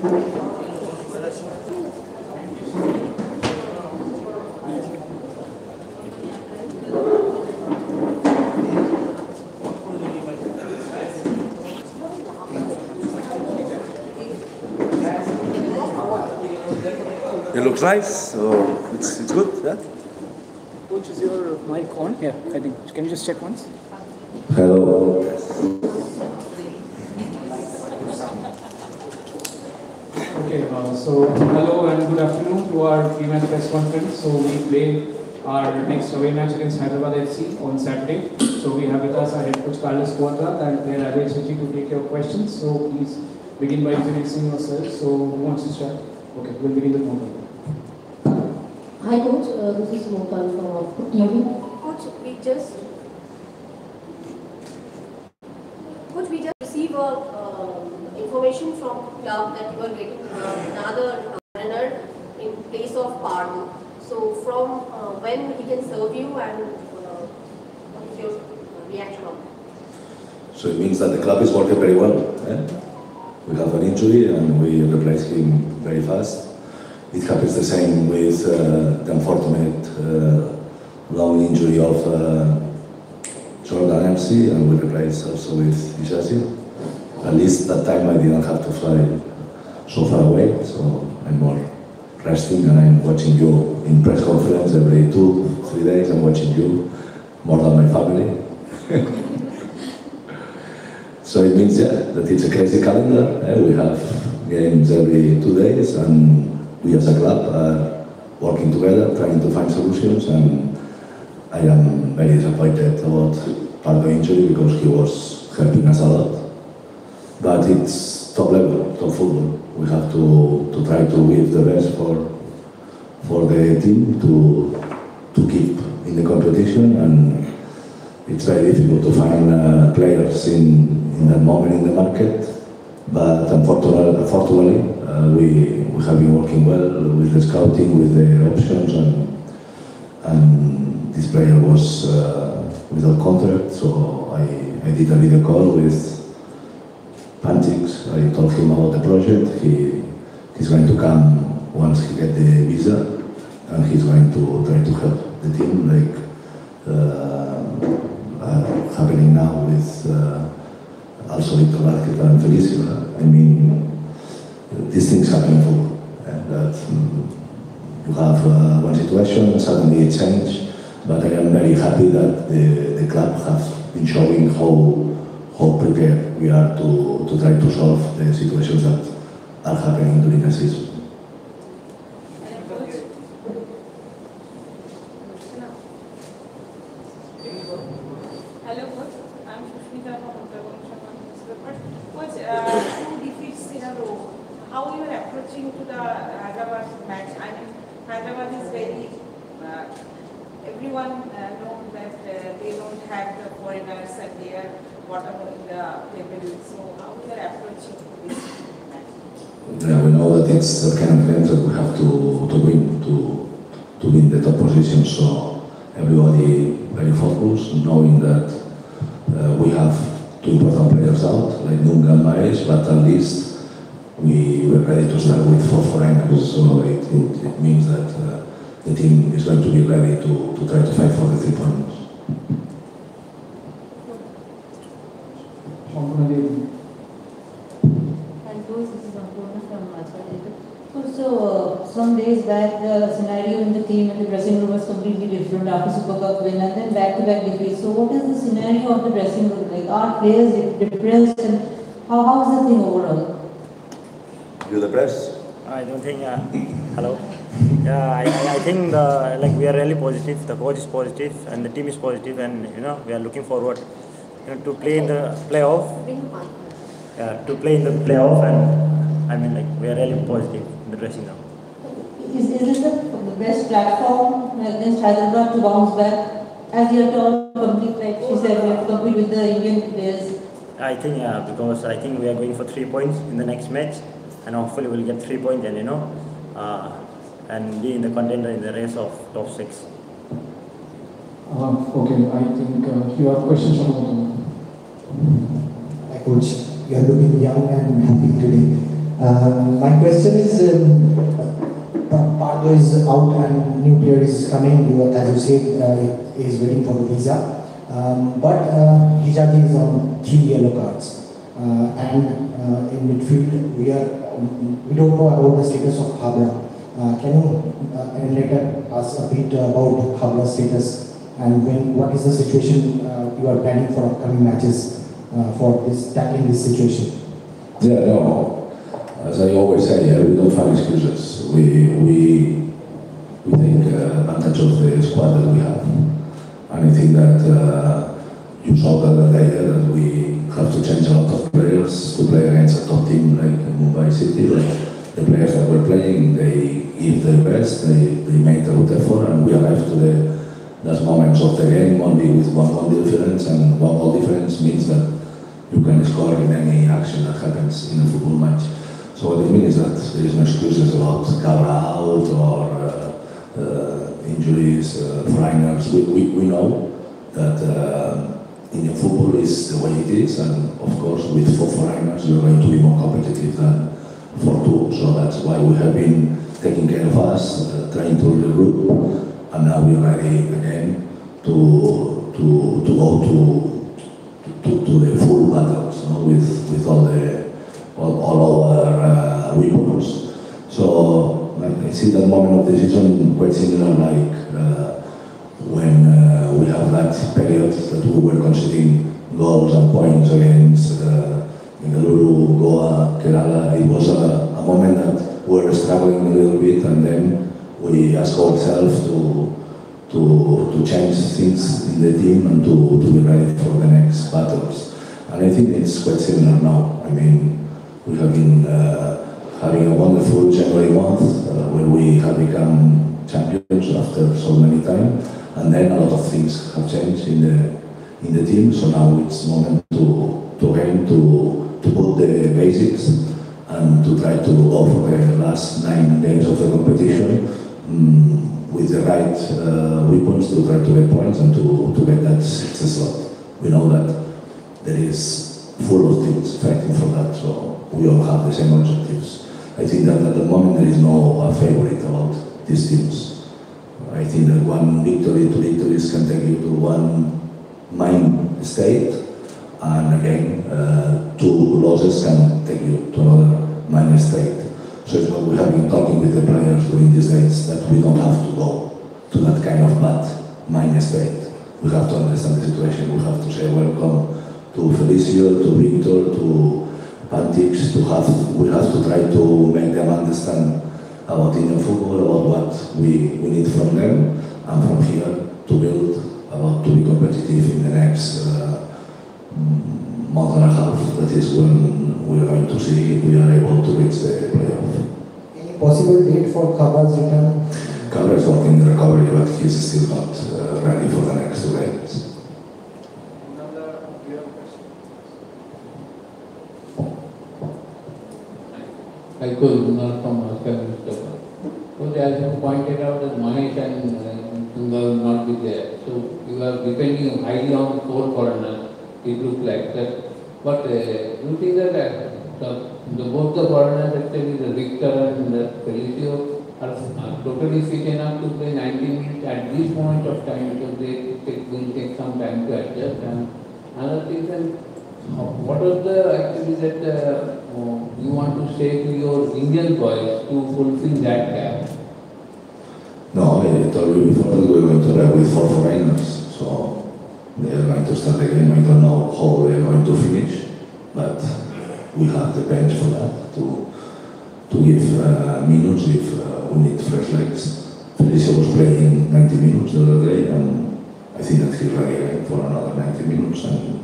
It looks nice, so it's good, yeah? Coach, is your mic on? Yeah, I think. Can you just check once? Hello. Okay, so hello and good afternoon to our pre-match press conference. So we play our next away match against Hyderabad FC on Saturday. So we have with us our head coach Cuadrat and player Ajay Chetri to take your questions. So please begin by introducing yourselves. So who wants to start? Okay, we'll begin with Mohan. Hi coach, this is Mohan from TV. Coach, we just received information from club that you are getting another runner in place of Pardu. So from when he can serve you and what is your reaction on that? So it means that the club is working very well. We have an injury and we replace him very fast. It happens the same with the unfortunate long injury of Jordan MC, and we replace also with Ajay. At least that time I didn't have to fly so far away, so I'm more resting and I'm watching you in press conference every 2-3 days. I'm watching you more than my family. So it means, yeah, that it's a crazy calendar. We have games every 2 days, and we as a club are working together, trying to find solutions, and I am very disappointed about Pardo injury because he was helping us a lot. But it's top level, top football. We have to try to give the best for the team to keep in the competition, and it's very difficult to find players in that moment in the market. But unfortunately, we have been working well with the scouting, with the options, and this player was without contract, so I did a video call with Pantix. I told him about the project. He's going to come once he gets the visa, and he's going to try to help the team, like happening now with also Victor Vázquez and Felicio. I mean, these things happen in football. That you have one situation, suddenly it changes. But I am very happy that the club has been showing how prepared we are to try to solve the situations that are happening during the season. Hello coach, I'm Sushmita from Coach, 2 defeats in a row. How you are approaching to the Hyderabad match? I mean, Hyderabad is very, everyone knows that they don't have the foreigners and they are bottom in the table. So how you are approaching this match? Yeah, we know that it's the kind of games that we have to win the top position. So everybody very focused, knowing that we have 2 important players out, like Nunga and Maes, but at least we were ready to start with 4 foreigners. So it means that the team is going to be ready to try to fight for the 3 points. So some days back, the scenario in the team and the dressing room was completely different after Super Cup win and then back-to-back defeats. So what is the scenario of the dressing room like? Are players depressed, and how is the thing overall? You depressed? I don't think. Hello. Yeah, I think we are really positive. The coach is positive and the team is positive, and we are looking forward to play in the playoff. Yeah, to play in the playoff, and I mean we are really positive in the dressing room. Is this the best platform against Hyderabad to bounce back? As you have to compete, like she said, we have to compete with the Indian players. I think because I think we are going for 3 points in the next match, and hopefully we'll get 3 points and be in the contender in the race of top 6. Okay, I think you have questions from Coach, you are looking young and happy today. My question is, Pardo is out and new player is coming. As you said, he is waiting for the visa. But Hijati is on 3 yellow cards. And in midfield, we don't know about the status of Habra. Can you enlighten us a bit about Habra's status and what is the situation you are planning for upcoming matches for tackling this situation? Yeah, no. As I always say, we don't find excuses. We take advantage of the squad that we have. And I think that you saw the other day that we have to change a lot of players to play against a top team like Mumbai City. The players that were playing, they give their best, they make a good effort, and we arrive to the last moments of the game only with 1-1 difference, and 1 goal difference means that you can score in any action that happens in a football match. So what it means is that there is no excuses about Cabra out or injuries, foreigners. We know that in football is the way it is, and of course with 4 foreigners you're going to be more competitive than for 2. So that's why we have been taking care of us, trying to regroup, and now we're ready again to go to the full battles, you know, with all our weapons. So I see that moment of decision quite similar like when we have that period that we were conceding goals and points against Bengaluru, Goa, Kerala. It was a moment that we were struggling a little bit, and then we asked ourselves to change things in the team and to be ready for the next battles. And I think it's quite similar now. I mean, we have been having a wonderful January month where we have become champions after so many times, and then a lot of things have changed in the team. So now it's moment to aim to put the basics and to try to go for the last 9 days of the competition with the right weapons to try to get points and to get that 6th slot. We know that there is full of teams fighting for that, so we all have the same objectives. I think that at the moment there is no favorite about these teams. I think that 1 victory, 2 victories can take you to 1 mind state, and again 2 losses can take you to another mind state. So it's what we have been talking with the players during these days, that we don't have to go to that kind of bad mind state. We have to understand the situation. We have to say welcome to Felicio, to Victor, to Pantix, we have to try to make them understand about Indian football, about what we need from them, and from here to build about to be competitive in the next month and a half. That is when we are going to see if we are able to reach the playoff. Any possible date for Kaba's return? Kaba is working the recovery, but he's still not ready for the next 2 days. I could not from Moscow. So as you pointed out that Mahesh and Bengal will not be there. So you are depending highly on 4 foreigners. It looks like that. But do you think that both the foreigners, actually the Victor and the Felicio, are totally fit enough to play 90 minutes at this point of time, because they will take some time to adjust? And another thing, what was the actually that you want to say to your Indian boys to fulfill that gap? No, I told you before that we are going to play with 4 foreigners, so they are going to start the game. I don't know how they are going to finish, but we have the bench for that to give minutes if we need fresh legs. Felicio was playing 90 minutes the other day, and I think that he's ready for another 90 minutes, and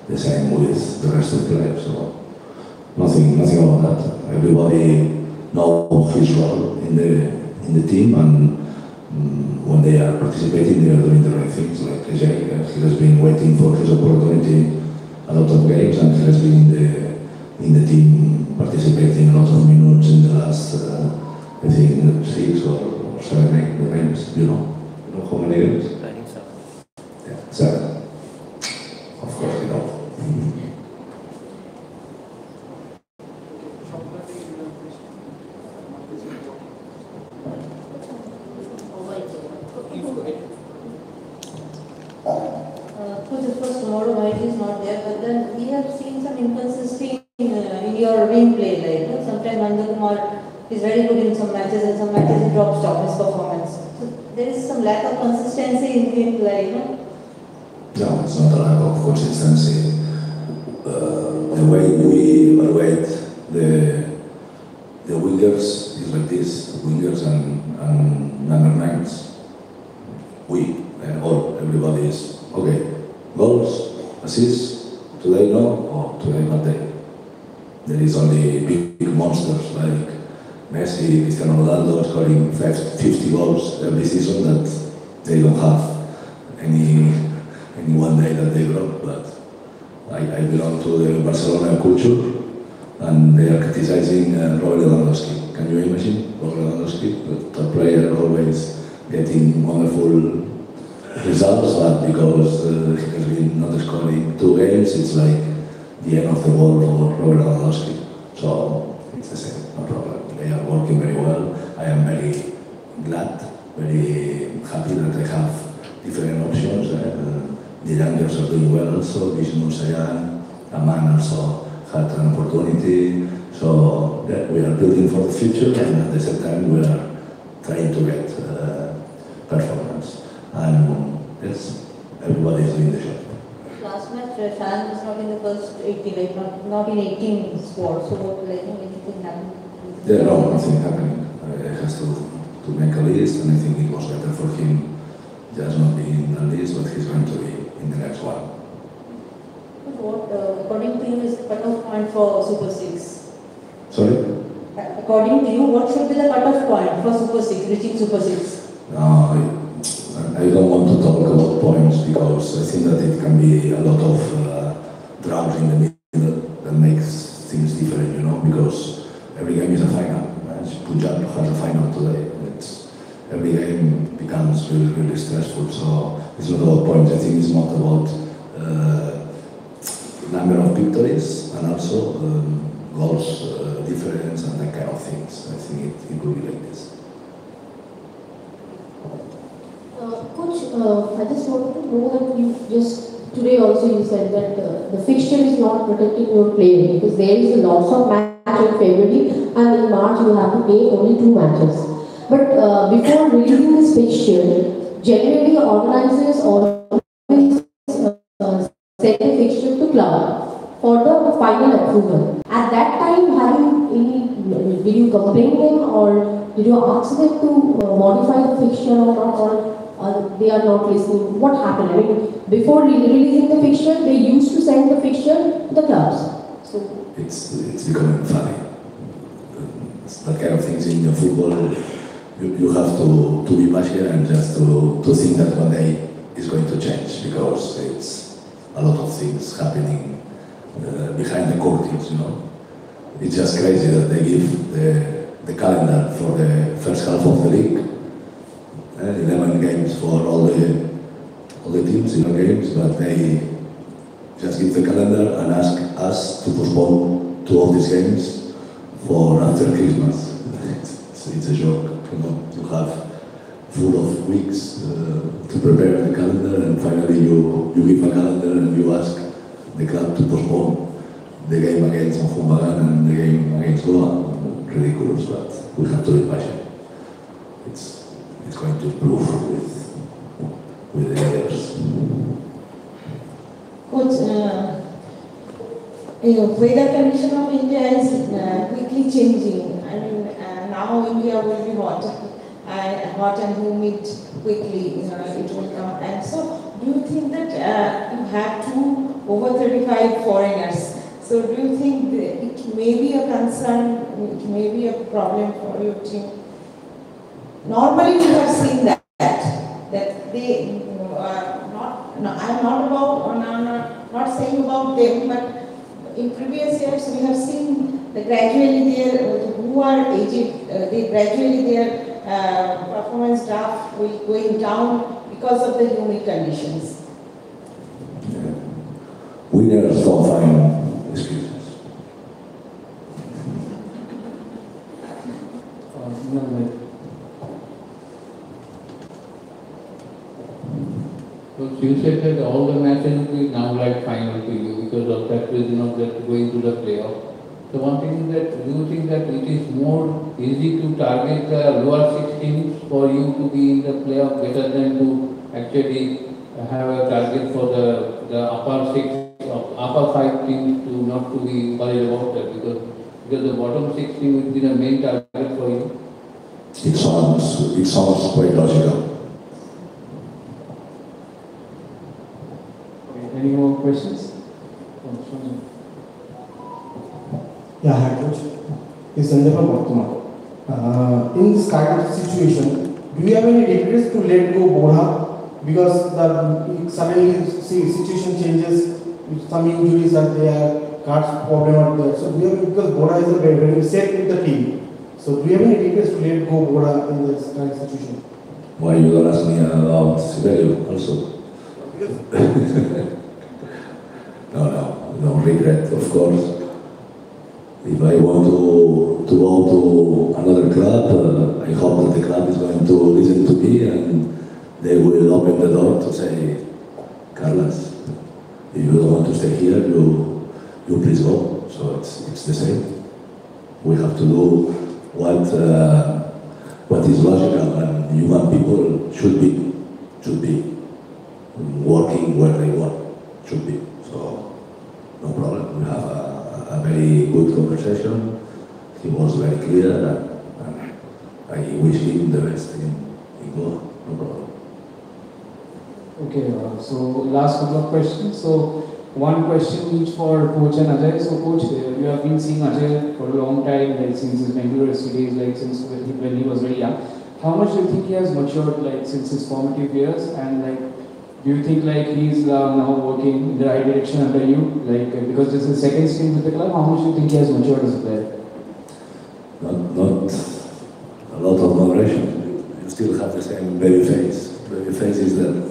the same with the rest of the players. So nothing about that. Everybody knows his role in the team, and when they are participating, they are doing the right things. Like Ajay, he has been waiting for his opportunity a lot of games, and he has been in the team participating a lot of minutes in the last, I think, 6 or 7 games. You know how many games? I think so. Yeah, 7. Of course, you know. tomorrow Mahiti is not there, but then we have seen some inconsistency in your wing play. Like, sometimes Nandakumar is very good in some matches, and some matches he drops down his performance. So there is some lack of consistency in him play, No, it's not a lack of consistency. The way we evaluate the wingers is like this: wingers and number nines. Everybody is okay. Goals, assists, today no, or today not day. There is only big monsters like Messi, Cristiano Ronaldo scoring 50 goals every season that they don't have any one day that they drop. But I belong to the Barcelona culture, and they are criticizing Robert Lewandowski. Can you imagine Robert Lewandowski, the top player, always getting wonderful results, but because he has been not scoring 2 games, it's like the end of the world for Robert Lewandowski. So it's the same, no problem. They are working very well. I am very glad, very happy that I have different options. The youngers are doing well also. Vishnu Sayan, Aman also had an opportunity. So yeah, we are building for the future, and at the same time we are trying to get performance. And yes, everybody is doing the job. Last match, Shan was not in the first 18, like not in 18 squad. So what, like, anything happened? Yeah, no, nothing happening. He has to make a list, and I think it was better for him just not being in the list, but he's going to be in the next one. What, according to you, is the cutoff point for Super 6? Sorry? According to you, what should be the cutoff point for Super 6, reaching Super 6? No, I don't want to talk about points because I think that it can be a lot of drugs in the middle that makes things different, because every game is a final. Punjab has a final today. Every game becomes really, really stressful, so it's not about points. I think it's not about number of victories and also goals difference and that kind of things. I think it will be like this. Coach, I just wanted to know that you just today also you said that the fixture is not protecting your player because there is a loss of match in February and in March you have to play only 2 matches. But before releasing this fixture, generally organizers always send the fixture to club for the final approval. At that time, did you complain them or did you ask them to modify the fixture or not, or they are not listening? What happened? I mean, before releasing the fixture, they used to send the fixture to the clubs. So it's becoming funny. It's that kind of things in the football. You have to be patient and just to think that one day it's going to change because it's a lot of things happening behind the curtains, It's just crazy that they give the calendar for the first half of the league, 11 games for all the teams, 11 games, but they just give the calendar and ask us to postpone 2 of these games for after Christmas. It's a joke, You have full of weeks to prepare the calendar, and finally you give a calendar and you ask the club to postpone the game against Mfumbagan and the game against Goa. Ridiculous, but we have to be patient. It's going to improve with the others. Coach, weather condition of India is quickly changing. I mean, now India will be hot and humid quickly. It will come. And so, do you think that you have 2 over 35 foreigners? So, do you think it may be a concern? It may be a problem for your team? Normally, we have seen that they I'm not saying about them, but in previous years we have seen the gradually who are aged, their performance draft will going down because of the humid conditions. Yeah. Winners don't find excuses. Coach, you said that all the matches will be now like final to you because of that reason of that going to the playoff. So one thing is that, do you think that it is more easy to target the lower 6 teams for you to be in the playoff better than to actually have a target for the upper 5 teams to not to be worried about that because the bottom 6 teams will be the main target for you? It sounds quite logical. Okay, any more questions? Yeah, hi coach. It's Sanjay from Bhartuma. In this kind of situation, do you have any regrets to let go Borja? Because the suddenly situation changes, with some injuries and there cards problem out there. So do you have, because Borja is a very safe with the team. So do you have any regrets to let go Borja in this kind of situation? Why you don't ask me about Siberia also? No regret, of course. If I want to go to another club, I hope that the club is going to listen to me and they will open the door to say, Carlos, if you don't want to stay here, you please go. So it's the same. We have to do what is logical and human people should be working where they want, should be. So no problem. We have a very good conversation. He was very clear and I wish him the best in Goa. No problem. Okay, so last couple of questions. So one question each for Coach and Ajay. So Coach, you have been seeing Ajay for a long time, like since his Bengal days, like since when he was very young. How much do you think he has matured, like since his formative years, and like do you think like he's now working in the right direction under you? Like because this is his second stint with the club, how much do you think he has matured as a player? Not a lot of moderation. You still have the same baby face. Baby face is there.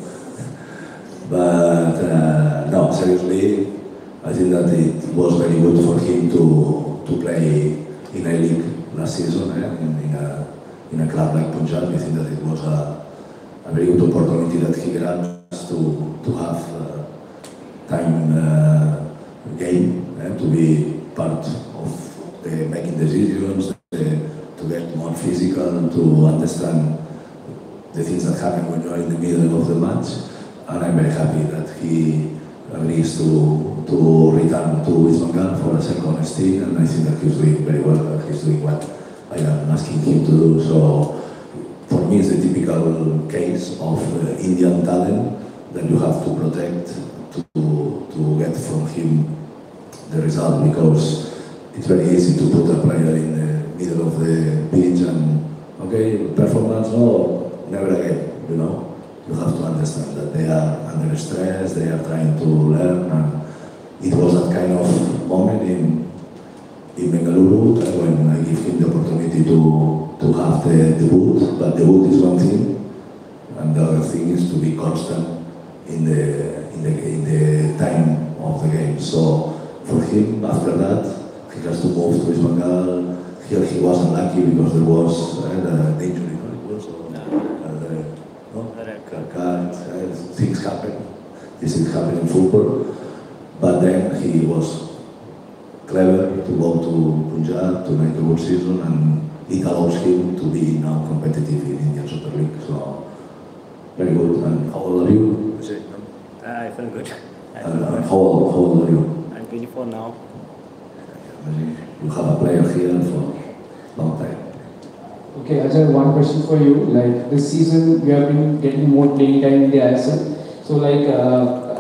But no, seriously, I think that it was very good for him to play in a league last season in a club like Punjab. I think that it was a very good opportunity that he grabs to have time game to be part of the making decisions, to get more physical, to understand the things that happen when you are in the middle of the match. And I'm very happy that he agrees to return to Bengal for a second stint, and I think that he's doing very well, that he's doing what I am asking him to do. So for me, it's a typical case of Indian talent that you have to protect to get from him the result, because it's very easy to put a player in the middle of the pitch and, okay, performance, no, never again, you know. You have to understand that they are under stress, they are trying to learn, and it was that kind of moment in Bengaluru when I give him the opportunity to have the debut. But debut is one thing, and the other thing is to be constant in the time of the game. So for him, after that, he has to move to East Bengal. Here he wasn't lucky because there was the injury. Things happen. These things happen in football. But then he was clever to go to Punjab to make a good season, and it allows him to be now competitive in Indian Super League. So very good. And how old are you? I feel good. How old are you? I'm 24 now. You have a player here for a long time. Okay, Ajay, one question for you. Like this season, you have been getting more playing time in the ISL. So, like,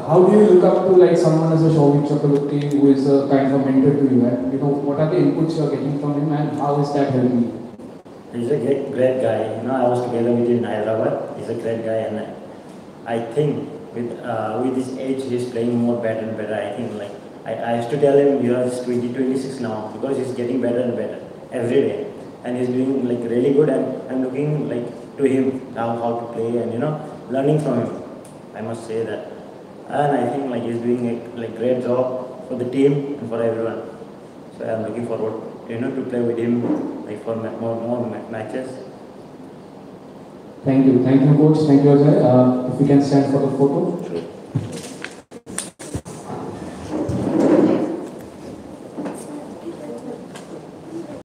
how do you look up to like someone as a Shobhit Chakraborty, who is a kind of a mentor to you? And you know, what are the inputs you are getting from him, and how is that helping you? He's a great guy. You know, I was together with him in Hyderabad. He's a great guy, and I think with his age, he's playing more better and better. I think like I used to tell him, you know, he's 26 now, because he's getting better and better every day. And he's doing like really good, and I'm looking like to him now how to play, and you know, learning from him. I must say that, and I think like he's doing a like great job for the team and for everyone. So I'm looking forward, you know, to play with him like for more matches. Thank you, coach. Thank you, Ajay. If we can stand for the photo. Sure.